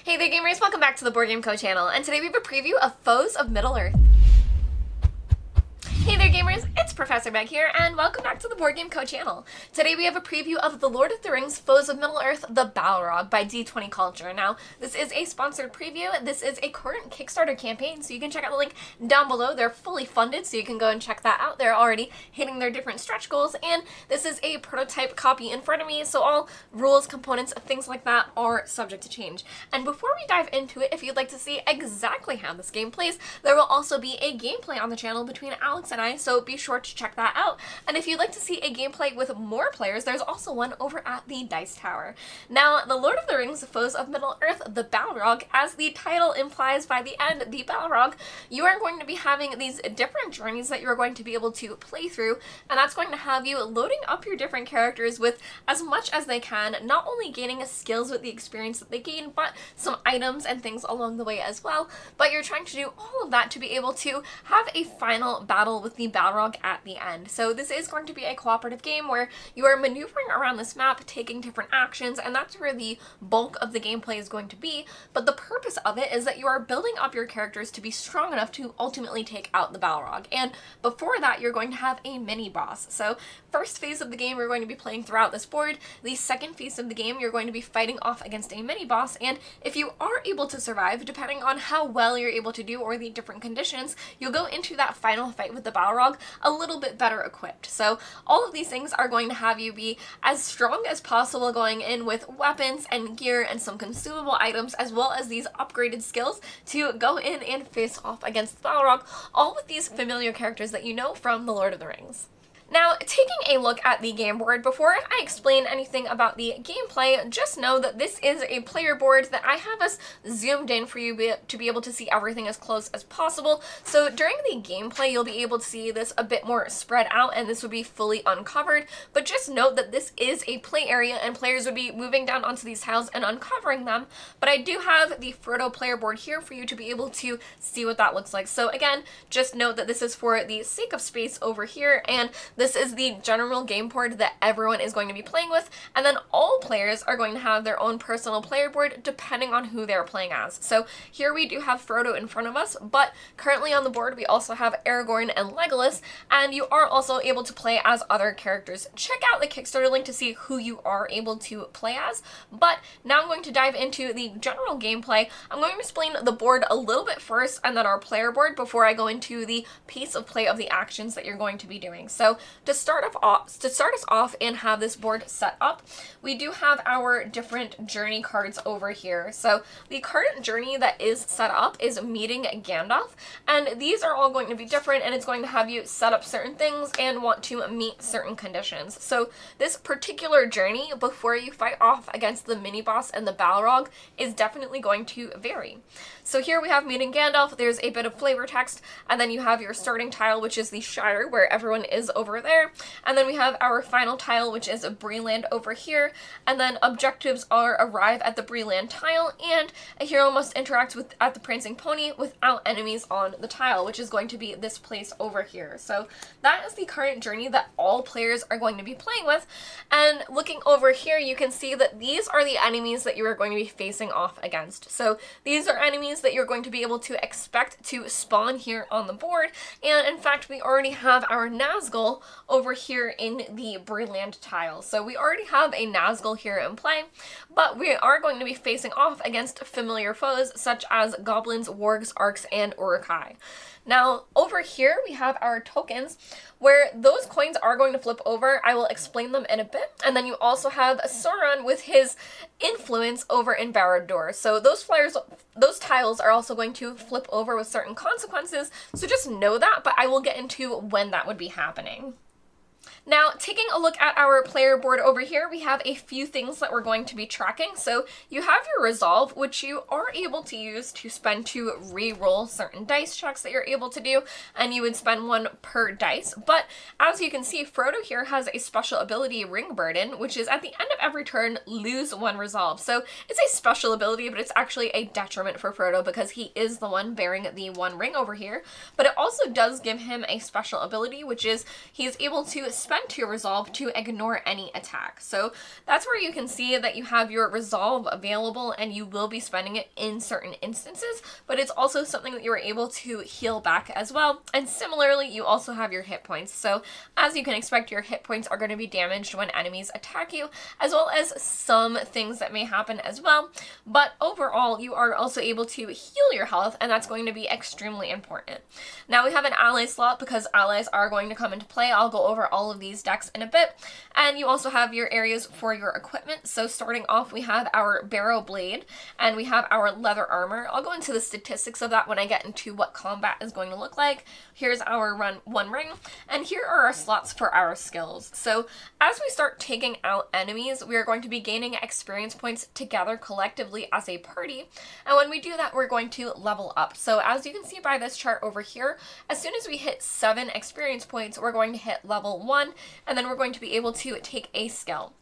Hey there gamers, welcome back to the Board Game Co channel, and today we have a preview of Foes of Middle-earth. Hey there gamers, it's Professor Meg here, and welcome back to the Board Game Co channel. Today we have a preview of The Lord of the Rings Foes of Middle-earth, The Balrog by D20 Culture. Now, this is a sponsored preview. This is a current Kickstarter campaign, so you can check out the link down below. They're fully funded, so you can go and check that out. They're already hitting their different stretch goals, and this is a prototype copy in front of me, so all rules, components, things like that are subject to change. And before we dive into it, if you'd like to see exactly how this game plays, there will also be a gameplay on the channel between Alex and I, so be sure to check that out. And if you'd like to see a gameplay with more players, there's also one over at the Dice Tower. Now, The Lord of the Rings Foes of Middle-earth, The Balrog, as the title implies by the end, The Balrog, you are going to be having these different journeys that you're going to be able to play through, and that's going to have you loading up your different characters with as much as they can, not only gaining skills with the experience that they gain, but some items and things along the way as well. But you're trying to do all of that to be able to have a final battle with the Balrog at the end. So this is going to be a cooperative game where you are maneuvering around this map, taking different actions, and that's where the bulk of the gameplay is going to be. But the purpose of it is that you are building up your characters to be strong enough to ultimately take out the Balrog. And before that, you're going to have a mini-boss. So first phase of the game, you're going to be playing throughout this board. The second phase of the game, you're going to be fighting off against a mini-boss, and if you are able to survive, depending on how well you're able to do or the different conditions, you'll go into that final fight with the Balrog a little bit better equipped. So all of these things are going to have you be as strong as possible, going in with weapons and gear and some consumable items, as well as these upgraded skills to go in and face off against the Balrog, all with these familiar characters that you know from The Lord of the Rings. Now, taking a look at the game board, before I explain anything about the gameplay, just know that this is a player board that I have us zoomed in for you to be able to see everything as close as possible. So during the gameplay, you'll be able to see this a bit more spread out, and this would be fully uncovered. But just note that this is a play area, and players would be moving down onto these tiles and uncovering them. But I do have the Frodo player board here for you to be able to see what that looks like. So again, just note that this is for the sake of space over here, and this is the general game board that everyone is going to be playing with, and then all players are going to have their own personal player board depending on who they're playing as. So here we do have Frodo in front of us, but currently on the board we also have Aragorn and Legolas, and you are also able to play as other characters. Check out the Kickstarter link to see who you are able to play as, but now I'm going to dive into the general gameplay. I'm going to explain the board a little bit first, and then our player board before I go into the pace of play of the actions that you're going to be doing. So to start us off and have this board set up, we do have our different journey cards over here. So the current journey that is set up is meeting Gandalf, and these are all going to be different, and it's going to have you set up certain things and want to meet certain conditions. So this particular journey before you fight off against the mini-boss and the Balrog is definitely going to vary. So here we have meeting Gandalf, there's a bit of flavor text, and then you have your starting tile, which is the Shire, where everyone is over there. And then we have our final tile, which is a Breeland over here, and then objectives are arrive at the Breeland tile, and a hero must interact at the Prancing Pony without enemies on the tile, which is going to be this place over here. So that is the current journey that all players are going to be playing with, and looking over here you can see that these are the enemies that you are going to be facing off against. So these are enemies that you're going to be able to expect to spawn here on the board, and in fact we already have our Nazgul over here in the Breeland tile. So we already have a Nazgul here in play, but we are going to be facing off against familiar foes such as goblins, wargs, orcs, and urukai. Now over here we have our tokens, where those coins are going to flip over. I will explain them in a bit. And then you also have Sauron with his influence over in Barad-dûr. So those tiles are also going to flip over with certain consequences, so just know that, but I will get into when that would be happening. Now, taking a look at our player board over here, we have a few things that we're going to be tracking. So you have your resolve, which you are able to use to spend to re-roll certain dice checks that you're able to do, and you would spend one per dice. But as you can see, Frodo here has a special ability, Ring Burden, which is at the end of every turn, lose one resolve. So it's a special ability, but it's actually a detriment for Frodo because he is the one bearing the one ring over here. But it also does give him a special ability, which is he is able to spend spend your resolve to ignore any attack. So that's where you can see that you have your resolve available and you will be spending it in certain instances, but it's also something that you are able to heal back as well. And similarly, you also have your hit points. So as you can expect, your hit points are going to be damaged when enemies attack you, as well as some things that may happen as well. But overall, you are also able to heal your health, and that's going to be extremely important. Now we have an ally slot because allies are going to come into play. I'll go over all of these decks in a bit. And you also have your areas for your equipment. So starting off, we have our barrow blade and we have our leather armor. I'll go into the statistics of that when I get into what combat is going to look like. Here's our one ring, and here are our slots for our skills. So as we start taking out enemies, we are going to be gaining experience points together collectively as a party. And when we do that, we're going to level up. So as you can see by this chart over here, as soon as we hit 7 experience points, we're going to hit level 1, and then we're going to be able to take a skill.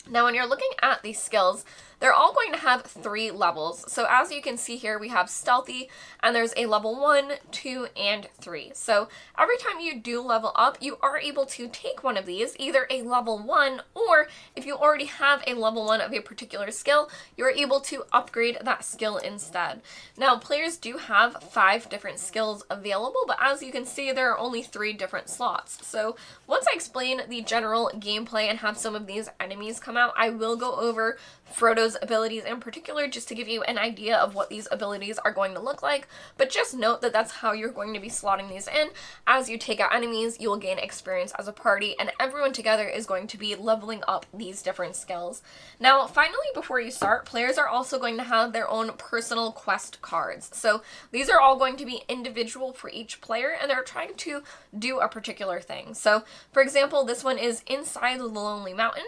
Now, when you're looking at these skills, they're all going to have 3 levels. So as you can see here, we have stealthy, and there's a level 1, 2, and 3. So every time you do level up, you are able to take one of these, either a level 1, or if you already have a level 1 of a particular skill, you're able to upgrade that skill instead. Now, players do have 5 different skills available, but as you can see, there are only 3 different slots. So once I explain the general gameplay and have some of these enemies come out, I will go over Frodo's abilities in particular, just to give you an idea of what these abilities are going to look like. But just note that that's how you're going to be slotting these in. As you take out enemies, you will gain experience as a party, and everyone together is going to be leveling up these different skills. Now, finally, before you start, players are also going to have their own personal quest cards. So these are all going to be individual for each player, and they're trying to do a particular thing. So, for example, this one is Inside the Lonely Mountain.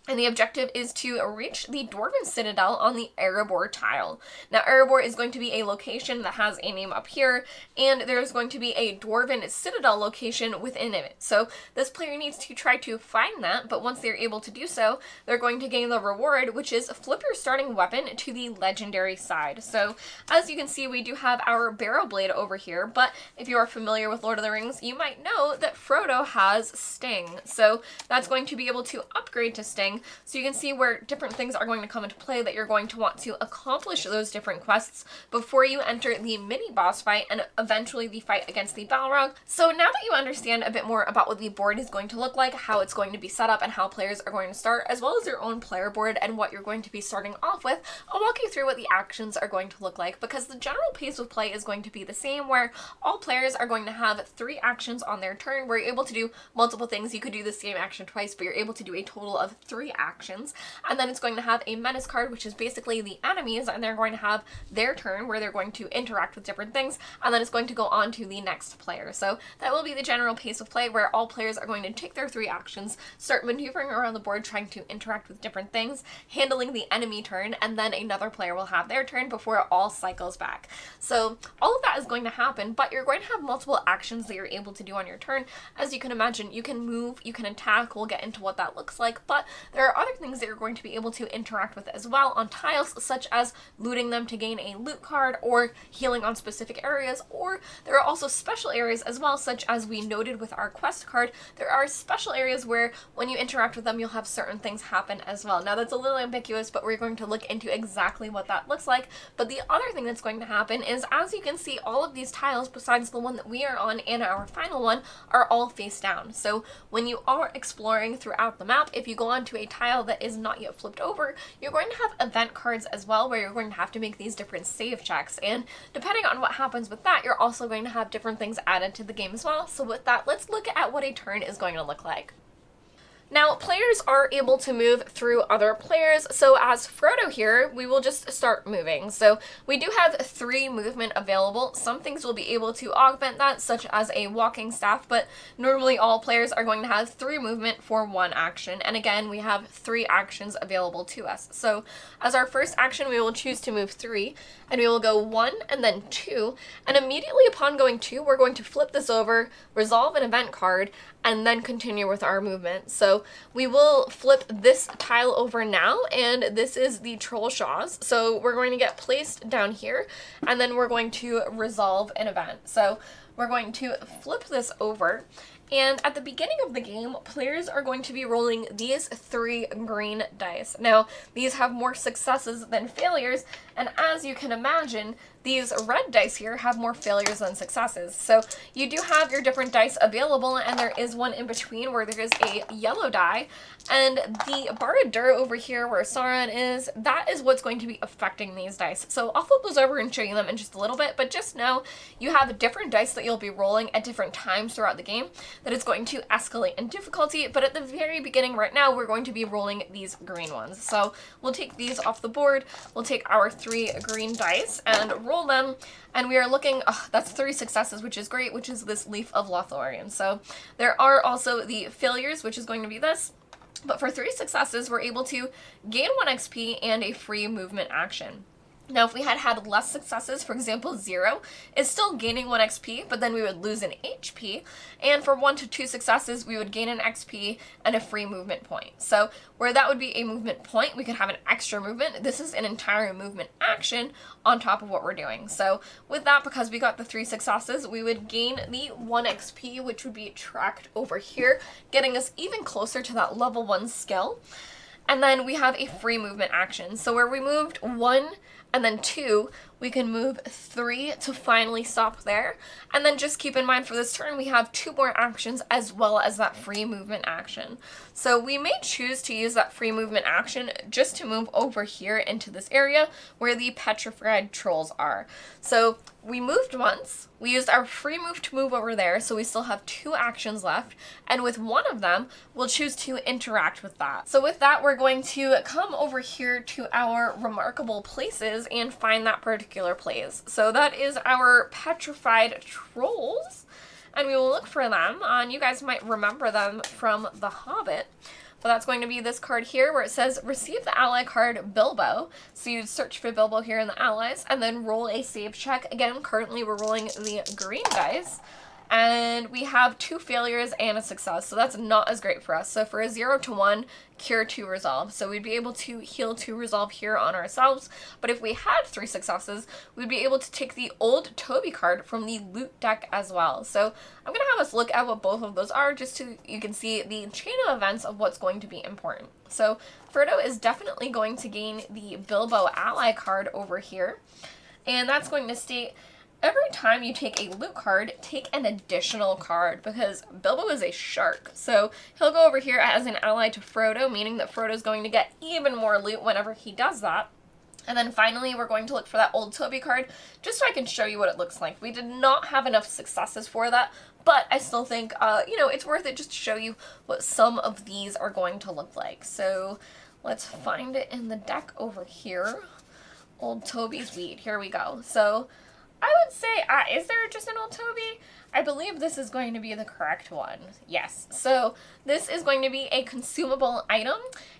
And the objective is to reach the Dwarven Citadel on the Erebor tile. Now, Erebor is going to be a location that has a name up here, and there's going to be a Dwarven Citadel location within it. So this player needs to try to find that, but once they're able to do so, they're going to gain the reward, which is flip your starting weapon to the legendary side. So as you can see, we do have our barrow blade over here, but if you are familiar with Lord of the Rings, you might know that Frodo has Sting. So that's going to be able to upgrade to Sting. So you can see where different things are going to come into play that you're going to want to accomplish those different quests before you enter the mini-boss fight and eventually the fight against the Balrog. So now that you understand a bit more about what the board is going to look like, how it's going to be set up, and how players are going to start, as well as your own player board and what you're going to be starting off with, I'll walk you through what the actions are going to look like, because the general pace of play is going to be the same, where all players are going to have 3 actions on their turn, where you're able to do multiple things. You could do the same action twice, but you're able to do a total of 3 actions. And then it's going to have a menace card, which is basically the enemies, and they're going to have their turn where they're going to interact with different things, and then it's going to go on to the next player. So that will be the general pace of play, where all players are going to take their 3 actions, start maneuvering around the board, trying to interact with different things, handling the enemy turn, and then another player will have their turn before it all cycles back. So all of that is going to happen, but you're going to have multiple actions that you're able to do on your turn. As you can imagine, you can move, you can attack. We'll get into what that looks like, but there are other things that you're going to be able to interact with as well on tiles, such as looting them to gain a loot card, or healing on specific areas, or there are also special areas as well, such as we noted with our quest card. There are special areas where when you interact with them, you'll have certain things happen as well. Now, that's a little ambiguous, but we're going to look into exactly what that looks like. But the other thing that's going to happen is, as you can see, all of these tiles, besides the one that we are on and our final one, are all face down. So when you are exploring throughout the map, if you go onto a tile that is not yet flipped over, you're going to have event cards as well, where you're going to have to make these different save checks, and depending on what happens with that, you're also going to have different things added to the game as well. So with that, let's look at what a turn is going to look like. Now, players are able to move through other players, so as Frodo here, we will just start moving. So we do have 3 movement available. Some things will be able to augment that, such as a walking staff, but normally all players are going to have 3 movement for 1 action. And again, we have 3 actions available to us. So as our first action, we will choose to move 3, and we will go 1 and then 2, and immediately upon going 2, we're going to flip this over, resolve an event card, and then continue with our movement. So we will flip this tile over now, and this is the Troll Shaws. So we're going to get placed down here, and then we're going to resolve an event. So we're going to flip this over, And at the beginning of the game, players are going to be rolling these 3 green dice. Now, these have more successes than failures, and as you can imagine, these red dice here have more failures than successes. So you do have your different dice available, and there is one in between where there is a yellow die, and the Barad-dur over here where Sauron is, that is what's going to be affecting these dice. So I'll flip those over and show you them in just a little bit, but just know you have different dice that you'll be rolling at different times throughout the game that is going to escalate in difficulty, but at the very beginning right now, we're going to be rolling these green ones. So we'll take these off the board, we'll take our 3 green dice and roll them, and we are looking, that's 3 successes, which is great, which is this Leaf of Lothlorien. So there are also the failures, which is going to be this, but for 3 successes, we're able to gain 1 XP and a free movement action. Now, if we had had less successes, for example, 0 is still gaining 1 XP, but then we would lose an HP. And for 1 to 2 successes, we would gain an XP and a free movement point. So where that would be a movement point, we could have an extra movement. This is an entire movement action on top of what we're doing. So with that, because we got the 3 successes, we would gain the 1 XP, which would be tracked over here, getting us even closer to that level 1 skill. And then we have a free movement action. So where we moved 1 and then 2, we can move 3 to finally stop there. And then just keep in mind for this turn, we have 2 more actions as well as that free movement action. So we may choose to use that free movement action just to move over here into this area where the petrified trolls are. So we moved once, we used our free move to move over there, so we still have 2 actions left, and with one of them, we'll choose to interact with that. So with that, we're going to come over here to our remarkable places and find that particular place. So that is our petrified trolls, and we will look for them, and you guys might remember them from The Hobbit. But that's going to be this card here where it says receive the ally card Bilbo. So you search for Bilbo here in the allies and then roll a save check. Again, currently we're rolling the green dice. And we have 2 failures and a success, so that's not as great for us. So for a 0 to 1, cure 2 resolve. So we'd be able to heal 2 resolve here on ourselves, but if we had 3 successes, we'd be able to take the old Toby card from the loot deck as well. So I'm going to have us look at what both of those are, just so you can see the chain of events of what's going to be important. So Frodo is definitely going to gain the Bilbo ally card over here, and that's going to state every time you take a loot card, take an additional card, because Bilbo is a shark. So he'll go over here as an ally to Frodo, meaning that Frodo's going to get even more loot whenever he does that. And then finally, we're going to look for that old Toby card, just so I can show you what it looks like. We did not have enough successes for that, but I still think, it's worth it just to show you what some of these are going to look like. So let's find it in the deck over here. Old Toby's Weed. Here we go. So I would say, is there just an old Toby? I believe this is going to be the correct one. Yes. So this is going to be a consumable item,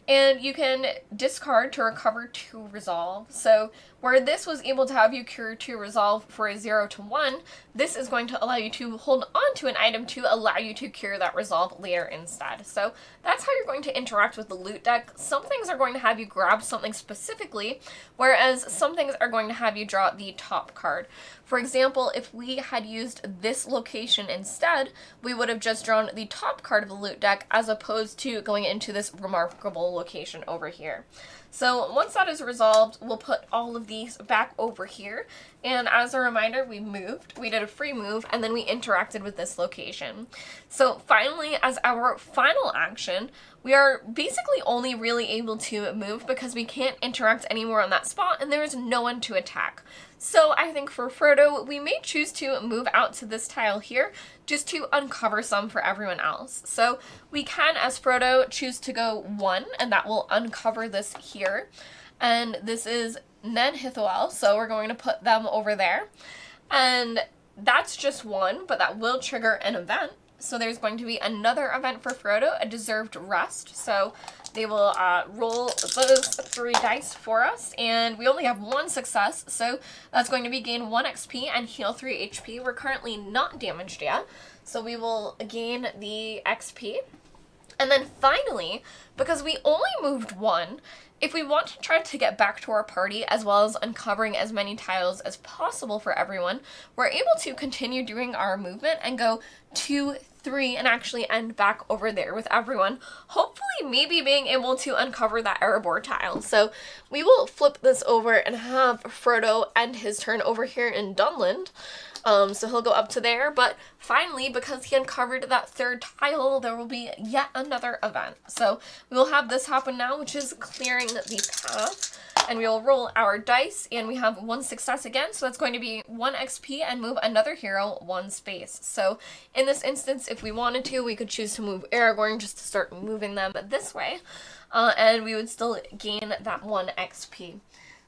and you can discard to recover 2 resolve. So where this was able to have you cure 2 resolve for a 0 to 1, this is going to allow you to hold on to an item to allow you to cure that resolve later instead. So that's how you're going to interact with the loot deck. Some things are going to have you grab something specifically, whereas some things are going to have you draw the top card. For example, if we had used this location instead, we would have just drawn the top card of the loot deck as opposed to going into this remarkable location over here. So once that is resolved, we'll put all of these back over here. And as a reminder, we moved, we did a free move, and then we interacted with this location. So finally, as our final action, we are basically only really able to move because we can't interact anymore on that spot and there is no one to attack. So I think for Frodo, we may choose to move out to this tile here just to uncover some for everyone else. So we can, as Frodo, choose to go 1, and that will uncover this here. And this is Nen Hithoel, so we're going to put them over there. And that's just 1, but that will trigger an event. So there's going to be another event for Frodo, a deserved rest. So they will roll those 3 dice for us, and we only have 1 success, so that's going to be gain 1 XP and heal 3 HP. We're currently not damaged yet, so we will gain the XP. And then finally, because we only moved 1, if we want to try to get back to our party as well as uncovering as many tiles as possible for everyone, we're able to continue doing our movement and go 2, 3 and actually end back over there with everyone, hopefully maybe being able to uncover that Erebor tile. So we will flip this over and have Frodo end his turn over here in Dunland. So he'll go up to there, but finally, because he uncovered that third tile, there will be yet another event. So we will have this happen now, which is clearing the path, and we will roll our dice, and we have 1 success again, so that's going to be 1 XP and move another hero 1 space. So in this instance, if we wanted to, we could choose to move Aragorn just to start moving them this way, and we would still gain that 1 XP.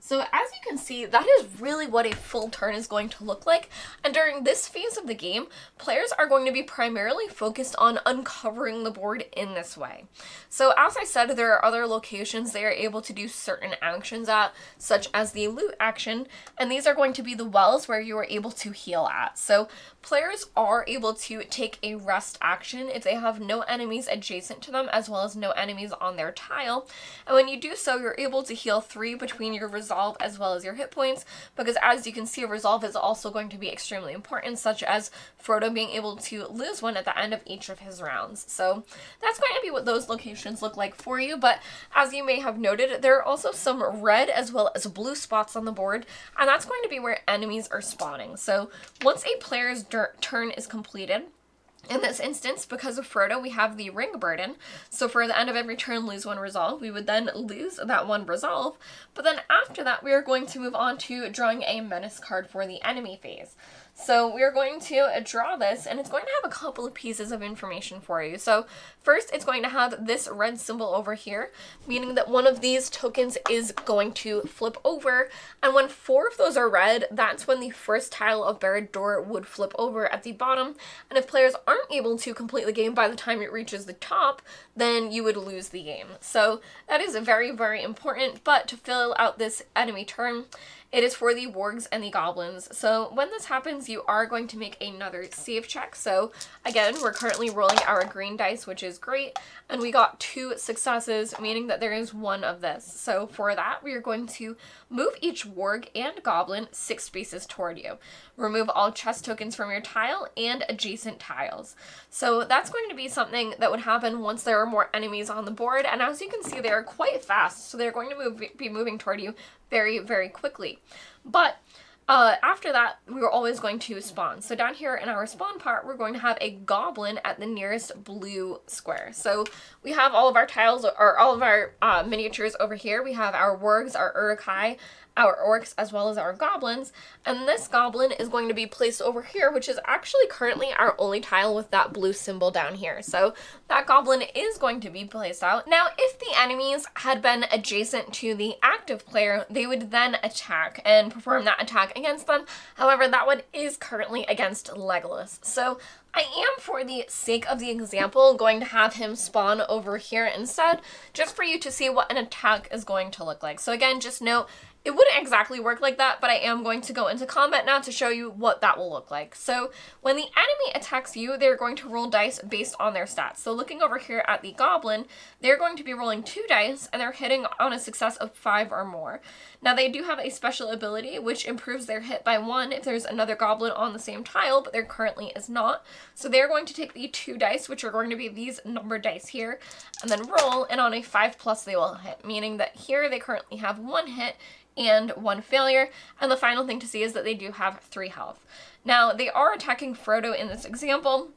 So as you can see, that is really what a full turn is going to look like, and during this phase of the game, players are going to be primarily focused on uncovering the board in this way. So as I said, there are other locations they are able to do certain actions at, such as the loot action, and these are going to be the wells where you are able to heal at. So players are able to take a rest action if they have no enemies adjacent to them, as well as no enemies on their tile, and when you do so, you're able to heal 3 between your resolve as well as your hit points, because as you can see, resolve is also going to be extremely important, such as Frodo being able to lose 1 at the end of each of his rounds. So that's going to be what those locations look like for you, but as you may have noted, there are also some red as well as blue spots on the board, and that's going to be where enemies are spawning. So once a player's turn is completed, in this instance, because of Frodo, we have the ring burden, so for the end of every turn, lose 1 resolve. We would then lose that 1 resolve, but then after that, we are going to move on to drawing a menace card for the enemy phase. So we are going to draw this, and it's going to have a couple of pieces of information for you. So first, it's going to have this red symbol over here, meaning that one of these tokens is going to flip over, and when 4 of those are red, that's when the first tile of Barad-dûr would flip over at the bottom, and if players aren't able to complete the game by the time it reaches the top, then you would lose the game. So that is very, very important, but to fill out this enemy turn, it is for the wargs and the goblins. So when this happens, you are going to make another save check. So again, we're currently rolling our green dice, which is great. And we got 2 successes, meaning that there is 1 of this. So for that, we are going to move each warg and goblin 6 spaces toward you. Remove all chest tokens from your tile and adjacent tiles. So that's going to be something that would happen once there are more enemies on the board. And as you can see, they are quite fast. So they're going to be moving toward you very, very quickly. But after that, we were always going to spawn. So down here in our spawn part, we're going to have a goblin at the nearest blue square. So we have all of our tiles, or all of our miniatures over here. We have our wargs, our urukai, our orcs, as well as our goblins, and this goblin is going to be placed over here, which is actually currently our only tile with that blue symbol down here. So that goblin is going to be placed out. Now, if the enemies had been adjacent to the active player, they would then attack and perform that attack against them. However, that one is currently against Legolas. So I am, for the sake of the example, going to have him spawn over here instead, just for you to see what an attack is going to look like. So again, just note, it wouldn't exactly work like that, but I am going to go into combat now to show you what that will look like. So when the enemy attacks you, they're going to roll dice based on their stats. So looking over here at the goblin, they're going to be rolling 2 dice, and they're hitting on a success of 5 or more. Now they do have a special ability, which improves their hit by 1 if there's another goblin on the same tile, but there currently is not. So they're going to take the 2 dice, which are going to be these numbered dice here, and then roll, and on a 5+ they will hit, meaning that here they currently have 1 hit, and 1 failure, and the final thing to see is that they do have 3 health. Now, they are attacking Frodo in this example,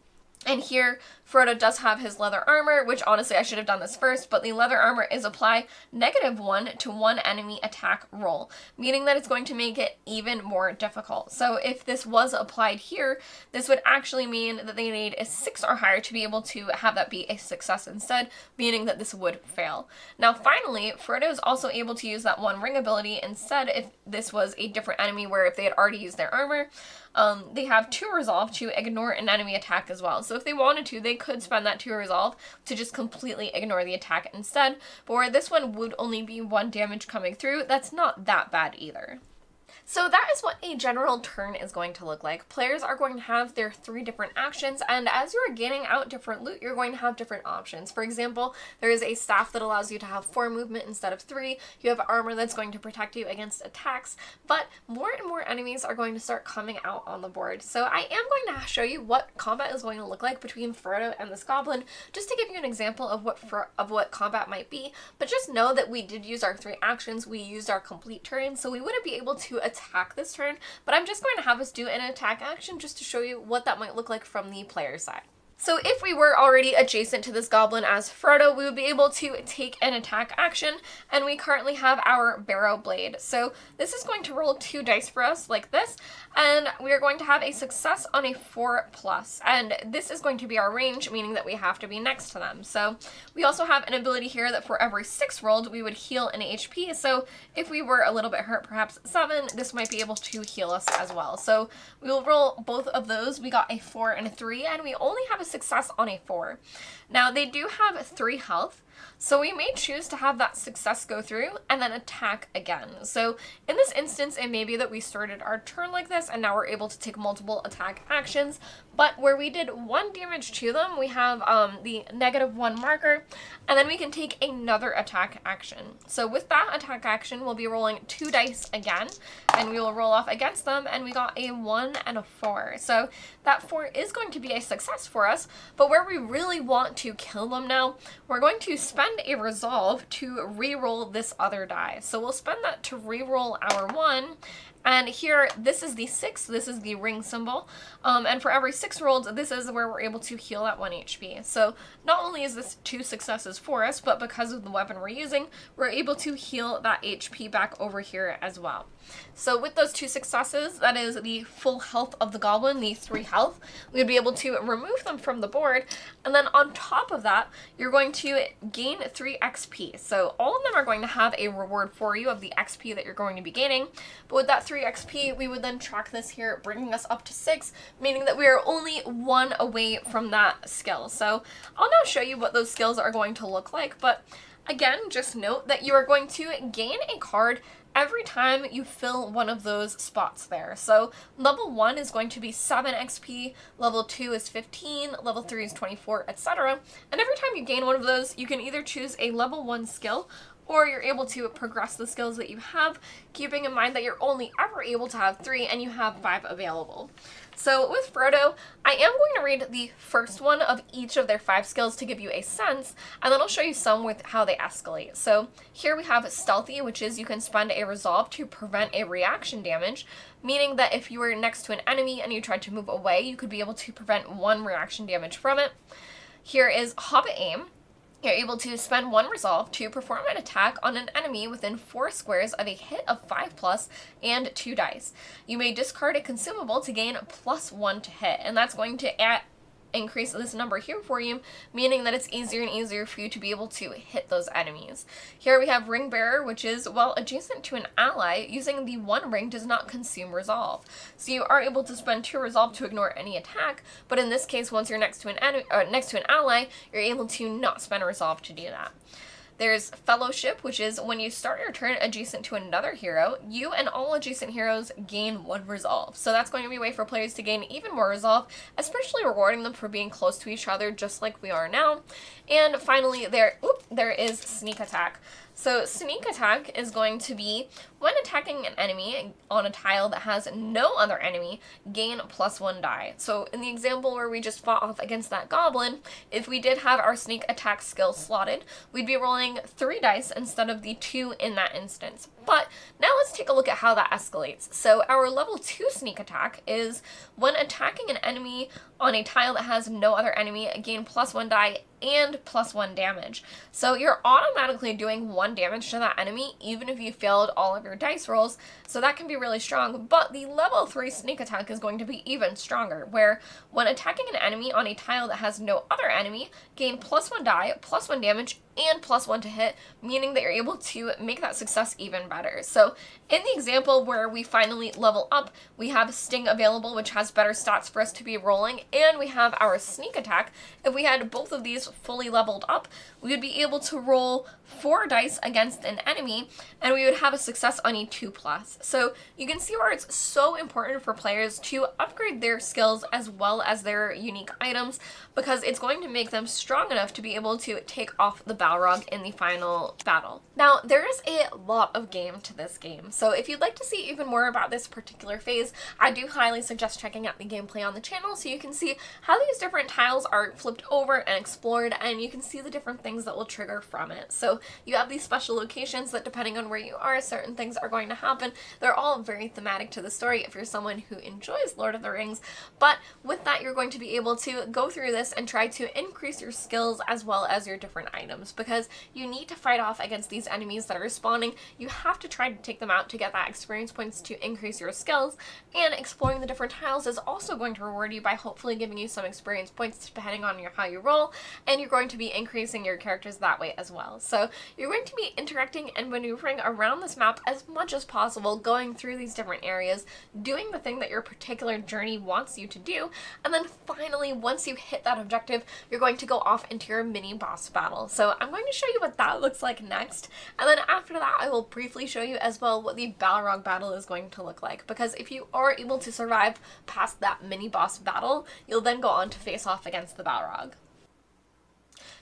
and here Frodo does have his leather armor, which honestly I should have done this first, but the leather armor is apply -1 to 1 enemy attack roll, meaning that it's going to make it even more difficult. So if this was applied here, this would actually mean that they need a 6 or higher to be able to have that be a success instead, meaning that this would fail. Now finally, Frodo is also able to use that 1 ring ability instead if this was a different enemy, where if they had already used their armor, they have 2 resolve to ignore an enemy attack as well. So if they wanted to, they could spend that 2 resolve to just completely ignore the attack instead, but where this one would only be 1 damage coming through, that's not that bad either. So that is what a general turn is going to look like. Players are going to have their 3 different actions, and as you are gaining out different loot, you're going to have different options. For example, there is a staff that allows you to have 4 movement instead of 3. You have armor that's going to protect you against attacks, but more and more enemies are going to start coming out on the board. So I am going to show you what combat is going to look like between Frodo and this goblin, just to give you an example of what combat might be. But just know that we did use our 3 actions. We used our complete turn, so we wouldn't be able to attack this turn, but I'm just going to have us do an attack action just to show you what that might look like from the player side. So if we were already adjacent to this goblin as Frodo, we would be able to take an attack action, and we currently have our Barrow Blade. So this is going to roll 2 dice for us like this, and we are going to have a success on a 4+, and this is going to be our range, meaning that we have to be next to them. So we also have an ability here that for every 6 rolled, we would heal an HP, so if we were a little bit hurt, perhaps 7, this might be able to heal us as well. So we will roll both of those. We got a 4 and a 3, and we only have a success on a 4. Now they do have 3 health, so we may choose to have that success go through and then attack again. So in this instance, it may be that we started our turn like this and now we're able to take multiple attack actions, but where we did 1 damage to them, we have the -1 marker, and then we can take another attack action. So with that attack action, we'll be rolling 2 dice again, and we will roll off against them, and we got a 1 and a 4. So that 4 is going to be a success for us, but where we really want to kill them now, we're going to spend a resolve to re-roll this other die. So we'll spend that to re-roll our 1, and here, this is the 6, this is the ring symbol, and for every 6 rolled, this is where we're able to heal at 1 HP. So not only is this 2 successes for us, but because of the weapon we're using, we're able to heal that HP back over here as well. So with those 2 successes, that is the full health of the goblin, the 3 health, we would be able to remove them from the board, and then on top of that, you're going to gain 3 XP. So all of them are going to have a reward for you of the XP that you're going to be gaining, but with that 3 XP, we would then track this here, bringing us up to 6, meaning that we are only 1 away from that skill. So I'll now show you what those skills are going to look like, but again, just note that you are going to gain a card every time you fill one of those spots there. So level 1 is going to be 7 XP, level 2 is 15, level 3 is 24, etc. And every time you gain one of those, you can either choose a level 1 skill, or you're able to progress the skills that you have, keeping in mind that you're only ever able to have 3 and you have 5 available. So with Frodo, I am going to read the first one of each of their 5 skills to give you a sense, and then I'll show you some with how they escalate. So here we have Stealthy, which is you can spend a resolve to prevent a reaction damage, meaning that if you were next to an enemy and you tried to move away, you could be able to prevent 1 reaction damage from it. Here is Hobbit Aim. You're able to spend 1 resolve to perform an attack on an enemy within 4 squares of a hit of 5+ and 2 dice. You may discard a consumable to gain +1 to hit, and that's going to increase this number here for you, meaning that it's easier and easier for you to be able to hit those enemies. Here we have Ring Bearer, which is, while adjacent to an ally, using the 1 ring does not consume resolve. So you are able to spend 2 resolve to ignore any attack, but in this case, once you're next to an enemy, or next to an ally, you're able to not spend a resolve to do that. There's Fellowship, which is when you start your turn adjacent to another hero, you and all adjacent heroes gain 1 resolve. So that's going to be a way for players to gain even more resolve, especially rewarding them for being close to each other, just like we are now. And finally, there is Sneak Attack. So Sneak Attack is going to be when attacking an enemy on a tile that has no other enemy, gain +1 die. So in the example where we just fought off against that goblin, if we did have our Sneak Attack skill slotted, we'd be rolling 3 dice instead of the 2 in that instance. But now let's take a look at how that escalates. So our level 2 Sneak Attack is when attacking an enemy on a tile that has no other enemy, gain +1 die and +1 damage. So you're automatically doing 1 damage to that enemy, even if you failed all of your dice rolls, so that can be really strong. But the level 3 Sneak Attack is going to be even stronger, where when attacking an enemy on a tile that has no other enemy, gain +1 die, +1 damage, and +1 to hit, meaning that you're able to make that success even better. So in the example where we finally level up, we have Sting available, which has better stats for us to be rolling, and we have our sneak attack. If we had both of these fully leveled up, we would be able to roll 4 dice against an enemy, and we would have a success on a 2+. So you can see where it's so important for players to upgrade their skills as well as their unique items, because it's going to make them strong enough to be able to take off the Balrog in the final battle. Now, there is a lot of game to this game, so if you'd like to see even more about this particular phase, I do highly suggest checking out the gameplay on the channel so you can see how these different tiles are flipped over and explored, and you can see the different things that will trigger from it. So you have these special locations that, depending on where you are, certain things are going to happen. They're all very thematic to the story if you're someone who enjoys Lord of the Rings, but with that you're going to be able to go through this and try to increase your skills as well as your different items, because you need to fight off against these enemies that are spawning. You have to try to take them out to get that experience points to increase your skills, and exploring the different tiles is also going to reward you by hopefully giving you some experience points depending on how you roll, and you're going to be increasing your characters that way as well. So you're going to be interacting and maneuvering around this map as much as possible, going through these different areas, doing the thing that your particular journey wants you to do, and then finally, once you hit that objective, you're going to go off into your mini boss battle. So I'm going to show you what that looks like next, and then after that I will briefly show you as well what the Balrog battle is going to look like, because if you are able to survive past that mini boss battle, you'll then go on to face off against the Balrog.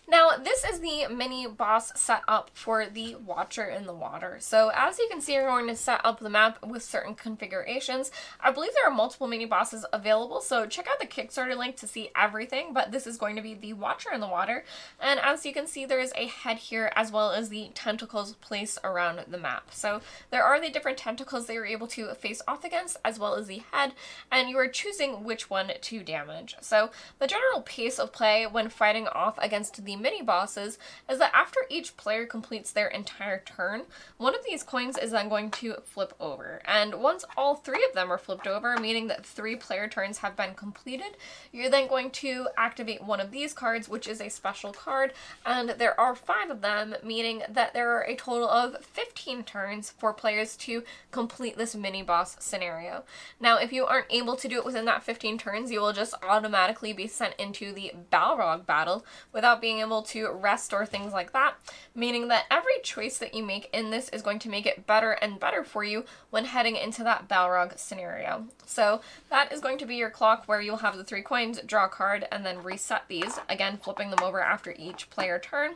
Now, this is the mini boss set up for the Watcher in the Water. So as you can see, you're going to set up the map with certain configurations. I believe there are multiple mini bosses available, so check out the Kickstarter link to see everything, but this is going to be the Watcher in the Water. And as you can see, there's a head here as well as the tentacles placed around the map. So there are the different tentacles that you're able to face off against as well as the head, and you are choosing which one to damage. So the general pace of play when fighting off against the mini bosses is that after each player completes their entire turn, one of these coins is then going to flip over. And once all 3 of them are flipped over, meaning that 3 player turns have been completed, you're then going to activate one of these cards, which is a special card, and there are 5 of them, meaning that there are a total of 15 turns for players to complete this mini boss scenario. Now, if you aren't able to do it within that 15 turns, you will just automatically be sent into the Balrog battle without being able to rest or things like that, meaning that every choice that you make in this is going to make it better and better for you when heading into that Balrog scenario. So that is going to be your clock, where you'll have the 3 coins, draw a card, and then reset these, again flipping them over after each player turn.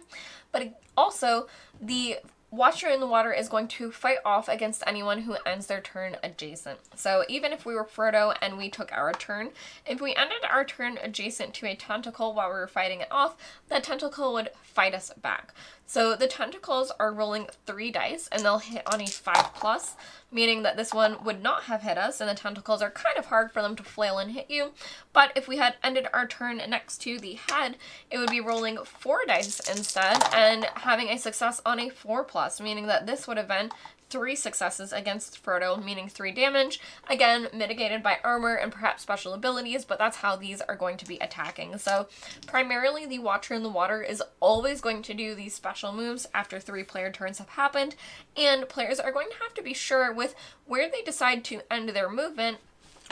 But also, the Watcher in the Water is going to fight off against anyone who ends their turn adjacent. So even if we were Frodo and we took our turn, if we ended our turn adjacent to a tentacle while we were fighting it off, that tentacle would fight us back. So the tentacles are rolling 3 dice, and they'll hit on a 5+, meaning that this one would not have hit us, and the tentacles are kind of hard for them to flail and hit you. But if we had ended our turn next to the head, it would be rolling 4 dice instead, and having a success on a 4+, meaning that this would have been 3 successes against Frodo, meaning 3 damage, again mitigated by armor and perhaps special abilities, but that's how these are going to be attacking. So primarily the Watcher in the Water is always going to do these special moves after 3 player turns have happened, and players are going to have to be sure with where they decide to end their movement,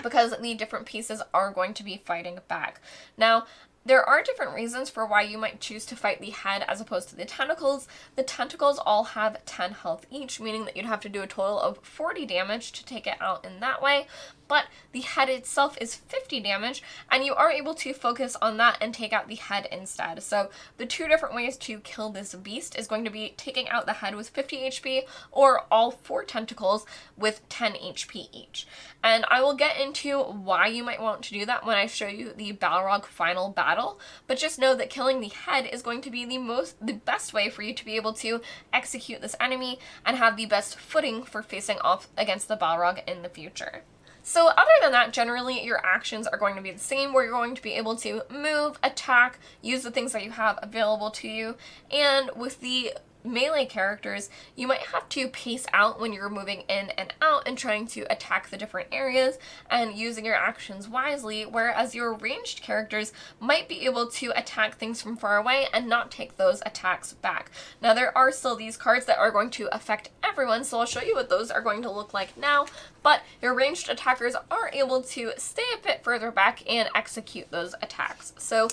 because the different pieces are going to be fighting back. Now, there are different reasons for why you might choose to fight the head as opposed to the tentacles. The tentacles all have 10 health each, meaning that you'd have to do a total of 40 damage to take it out in that way. But the head itself is 50 damage, and you are able to focus on that and take out the head instead. So the 2 different ways to kill this beast is going to be taking out the head with 50 HP, or all 4 tentacles with 10 HP each. And I will get into why you might want to do that when I show you the Balrog final battle, but just know that killing the head is going to be the best way for you to be able to execute this enemy and have the best footing for facing off against the Balrog in the future. So other than that, generally your actions are going to be the same, where you're going to be able to move, attack, use the things that you have available to you, and with the melee characters, you might have to pace out when you're moving in and out and trying to attack the different areas and using your actions wisely, whereas your ranged characters might be able to attack things from far away and not take those attacks back. Now, there are still these cards that are going to affect everyone, so I'll show you what those are going to look like now, but your ranged attackers are able to stay a bit further back and execute those attacks. So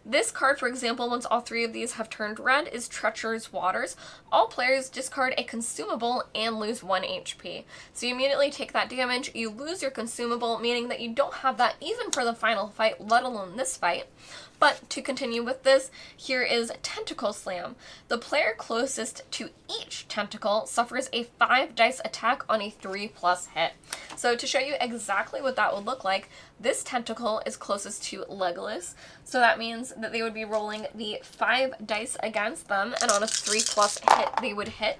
this card, for example, once all three of these have turned red, is Treacherous Waters. All players discard a consumable and lose 1 HP. So you immediately take that damage, you lose your consumable, meaning that you don't have that even for the final fight, let alone this fight. But to continue with this, here is Tentacle Slam. The player closest to each tentacle suffers a 5 dice attack on a 3+ hit. So to show you exactly what that would look like, this tentacle is closest to Legolas. So that means that they would be rolling the 5 dice against them, and on a 3+ hit they would hit.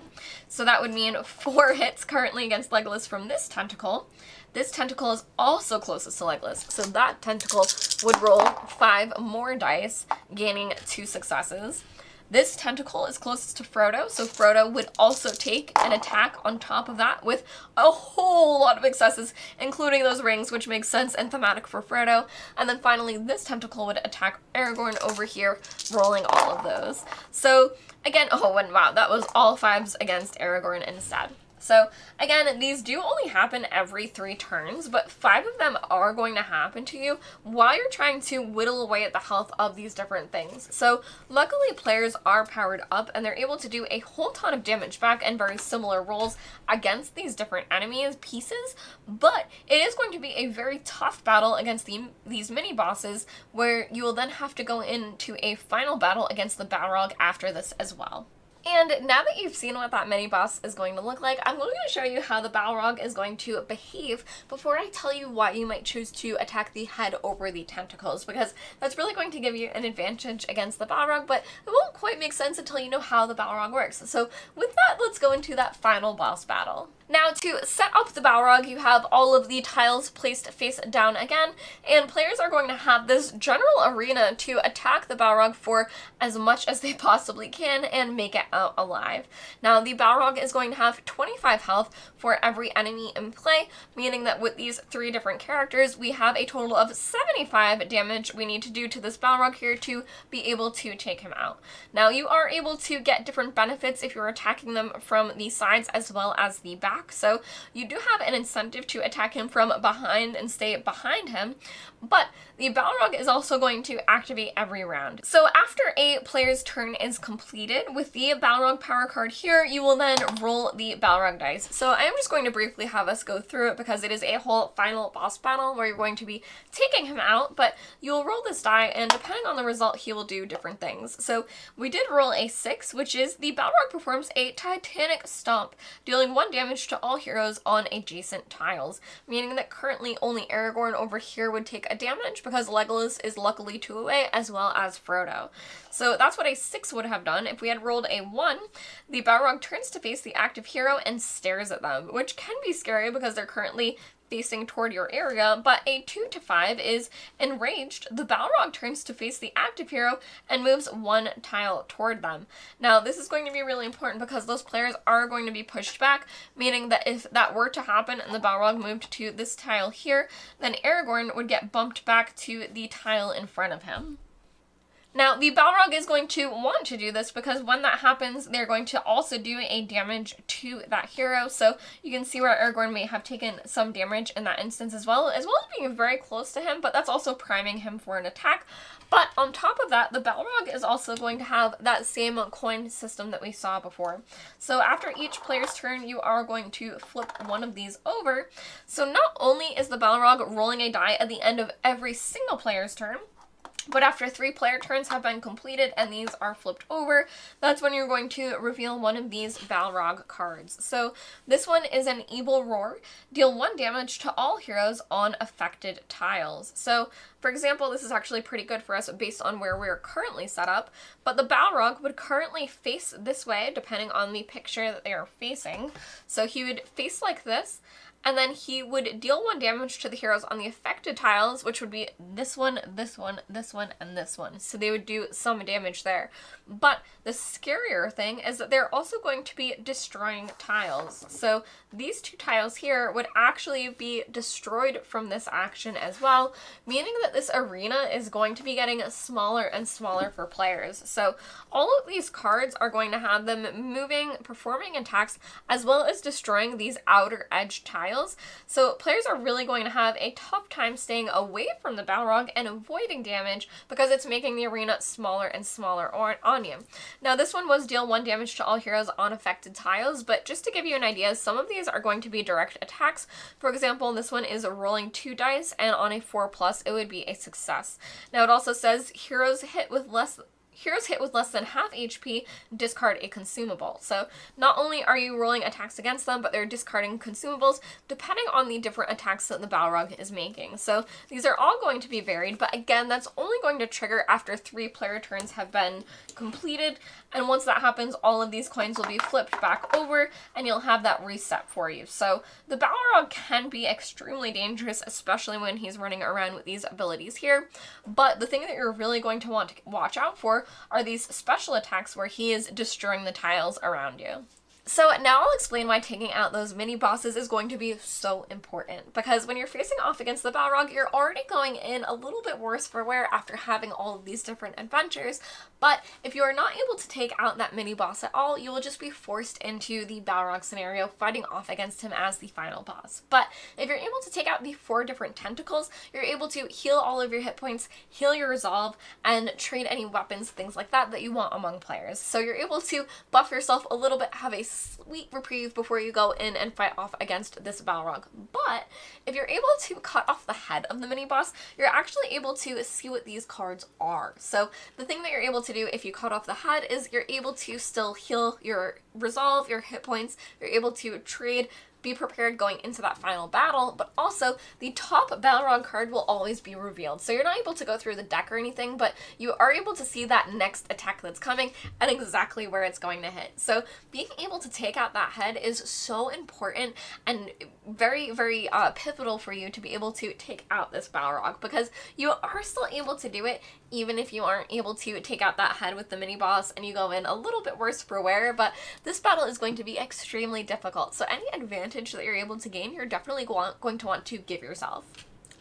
So that would mean 4 hits currently against Legolas from this tentacle. This tentacle is also closest to Legolas, so that tentacle would roll 5 more dice, gaining 2 successes. This tentacle is closest to Frodo, so Frodo would also take an attack on top of that with a whole lot of successes, including those rings, which makes sense and thematic for Frodo. And then finally, this tentacle would attack Aragorn over here, rolling all of those. So again, oh, and wow, that was all 5s against Aragorn instead. So again, these do only happen every 3 turns, but 5 of them are going to happen to you while you're trying to whittle away at the health of these different things. So luckily players are powered up and they're able to do a whole ton of damage back and very similar rolls against these different enemies pieces, but it is going to be a very tough battle against these mini bosses, where you will then have to go into a final battle against the Balrog after this as well. And now that you've seen what that mini boss is going to look like, I'm going to show you how the Balrog is going to behave before I tell you why you might choose to attack the head over the tentacles, because that's really going to give you an advantage against the Balrog, but it won't quite make sense until you know how the Balrog works. So with that, let's go into that final boss battle. Now, to set up the Balrog, you have all of the tiles placed face down again, and players are going to have this general arena to attack the Balrog for as much as they possibly can and make it out alive. Now, the Balrog is going to have 25 health for every enemy in play, meaning that with these 3 different characters, we have a total of 75 damage we need to do to this Balrog here to be able to take him out. Now, you are able to get different benefits if you're attacking them from the sides as well as the back. So you do have an incentive to attack him from behind and stay behind him, but the Balrog is also going to activate every round. So after a player's turn is completed, with the Balrog power card here, you will then roll the Balrog dice. So I am just going to briefly have us go through it because it is a whole final boss battle where you're going to be taking him out, but you'll roll this die, and depending on the result, he will do different things. So we did roll a 6, which is the Balrog performs a Titanic Stomp, dealing 1 damage to all heroes on adjacent tiles, meaning that currently only Aragorn over here would take a damage because Legolas is luckily 2 away, as well as Frodo. So that's what a 6 would have done. If we had rolled a 1, the Balrog turns to face the active hero and stares at them, which can be scary because they're currently facing toward your area, but a 2 to 5 is enraged. The Balrog turns to face the active hero and moves 1 tile toward them. Now, this is going to be really important because those players are going to be pushed back, meaning that if that were to happen and the Balrog moved to this tile here, then Aragorn would get bumped back to the tile in front of him. Now, the Balrog is going to want to do this because when that happens, they're going to also do a damage to that hero. So you can see where Aragorn may have taken some damage in that instance as well as being very close to him, but that's also priming him for an attack. But on top of that, the Balrog is also going to have that same coin system that we saw before. So after each player's turn, you are going to flip one of these over. So not only is the Balrog rolling a die at the end of every single player's turn, but after 3 player turns have been completed and these are flipped over, that's when you're going to reveal one of these Balrog cards. So this one is an Evil Roar. Deal 1 damage to all heroes on affected tiles. So for example, this is actually pretty good for us based on where we're currently set up, but the Balrog would currently face this way depending on the picture that they are facing. So he would face like this, and then he would deal 1 damage to the heroes on the affected tiles, which would be this one, this one, this one, and this one. So they would do some damage there. But the scarier thing is that they're also going to be destroying tiles. So these 2 tiles here would actually be destroyed from this action as well, meaning that this arena is going to be getting smaller and smaller for players. So all of these cards are going to have them moving, performing attacks, as well as destroying these outer edge tiles. So players are really going to have a tough time staying away from the Balrog and avoiding damage because it's making the arena smaller and smaller on you. Now this one was deal 1 damage to all heroes on affected tiles, but just to give you an idea, some of these are going to be direct attacks. For example, this one is rolling 2 dice, and on a 4+, it would be a success. Now it also says heroes hit with less than half HP discard a consumable. So not only are you rolling attacks against them, but they're discarding consumables depending on the different attacks that the Balrog is making. So these are all going to be varied, but again, that's only going to trigger after 3 player turns have been completed. And once that happens, all of these coins will be flipped back over and you'll have that reset for you. So the Balrog can be extremely dangerous, especially when he's running around with these abilities here. But the thing that you're really going to want to watch out for are these special attacks where he is destroying the tiles around you. So now I'll explain why taking out those mini bosses is going to be so important, because when you're facing off against the Balrog, you're already going in a little bit worse for wear after having all of these different adventures. But if you are not able to take out that mini boss at all, you will just be forced into the Balrog scenario, fighting off against him as the final boss. But if you're able to take out the 4 different tentacles, you're able to heal all of your hit points, heal your resolve, and trade any weapons, things like that, that you want among players. So you're able to buff yourself a little bit, have a sweet reprieve before you go in and fight off against this Balrog. But if you're able to cut off the head of the mini boss, you're actually able to see what these cards are. So the thing that you're able to do if you cut off the head is you're able to still heal your resolve, your hit points, you're able to trade, be prepared going into that final battle, but also the top Balrog card will always be revealed. So you're not able to go through the deck or anything, but you are able to see that next attack that's coming and exactly where it's going to hit. So being able to take out that head is so important and very, very pivotal for you to be able to take out this Balrog, because you are still able to do it even if you aren't able to take out that head with the mini boss and you go in a little bit worse for wear. But this battle is going to be extremely difficult, so any advantage that you're able to gain, you're definitely going to want to give yourself.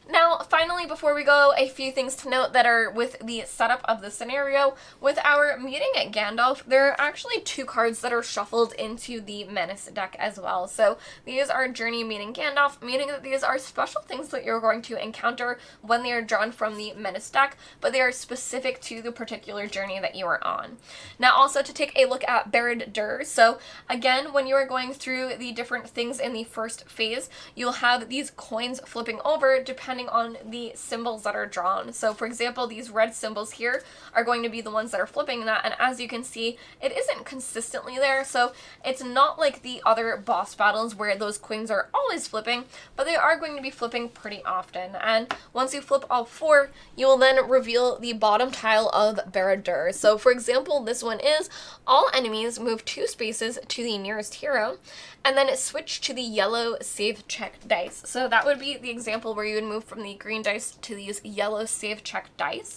Now, finally, before we go, a few things to note that are with the setup of the scenario. With our meeting at Gandalf, there are actually 2 cards that are shuffled into the Menace deck as well. So these are Journey meeting Gandalf, meaning that these are special things that you're going to encounter when they are drawn from the Menace deck, but they are specific to the particular journey that you are on. Now, also to take a look at Barad Dur. So again, when you are going through the different things in the first phase, you'll have these coins flipping over depending on the symbols that are drawn. So for example, these red symbols here are going to be the ones that are flipping that, and as you can see, it isn't consistently there, so it's not like the other boss battles where those coins are always flipping, but they are going to be flipping pretty often. And once you flip all 4, you will then reveal the bottom tile of Barad Dur. So for example, this one is all enemies move 2 spaces to the nearest hero, and then switch to the yellow save check dice. So that would be the example where you would move from the green dice to these yellow save check dice.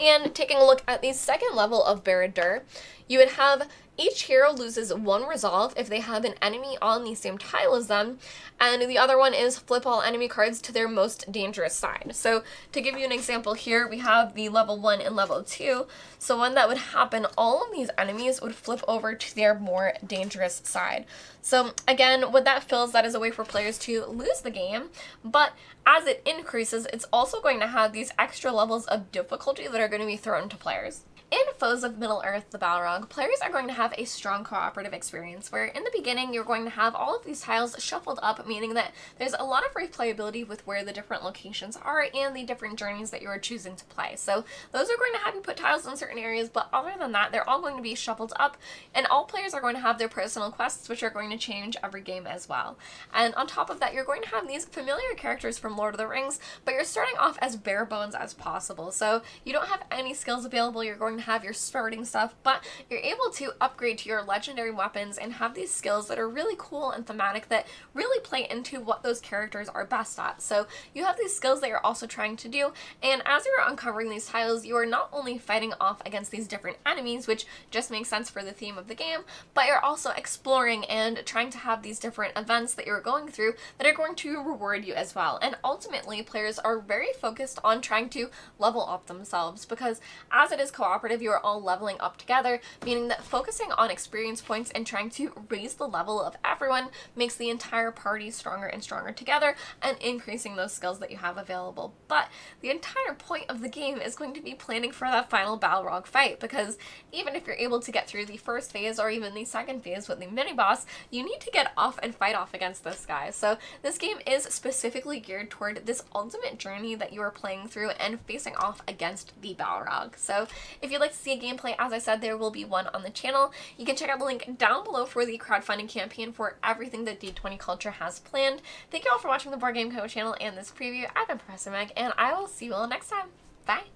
And taking a look at the second level of Barad Dur, you would have each hero loses 1 resolve if they have an enemy on the same tile as them, and the other one is flip all enemy cards to their most dangerous side. So to give you an example here, we have the level 1 and level 2. So when that would happen, all of these enemies would flip over to their more dangerous side. So again, what that fills, that is a way for players to lose the game, but as it increases, it's also going to have these extra levels of difficulty that are going to be thrown to players. In Foes of Middle-earth, the Balrog, players are going to have a strong cooperative experience where in the beginning you're going to have all of these tiles shuffled up, meaning that there's a lot of replayability with where the different locations are and the different journeys that you are choosing to play. So those are going to have you put tiles in certain areas, but other than that, they're all going to be shuffled up, and all players are going to have their personal quests, which are going to change every game as well. And on top of that, you're going to have these familiar characters from Lord of the Rings, but you're starting off as bare bones as possible. So you don't have any skills available. You're going to have your your starting stuff, but you're able to upgrade to your legendary weapons and have these skills that are really cool and thematic that really play into what those characters are best at. So you have these skills that you're also trying to do, and as you're uncovering these tiles, you are not only fighting off against these different enemies, which just makes sense for the theme of the game, but you're also exploring and trying to have these different events that you're going through that are going to reward you as well. And ultimately, players are very focused on trying to level up themselves, because as it is cooperative, you are all leveling up together, meaning that focusing on experience points and trying to raise the level of everyone makes the entire party stronger and stronger together and increasing those skills that you have available. But the entire point of the game is going to be planning for that final Balrog fight, because even if you're able to get through the first phase or even the second phase with the mini-boss, you need to get off and fight off against this guy. So this game is specifically geared toward this ultimate journey that you are playing through and facing off against the Balrog. So if you'd like to see a gameplay, as I said, there will be one on the channel. You can check out the link down below for the crowdfunding campaign for everything that D20 Culture has planned. Thank you all for watching the Board Game Co channel and this preview. I've been Professor Meg, and I will see you all next time. Bye!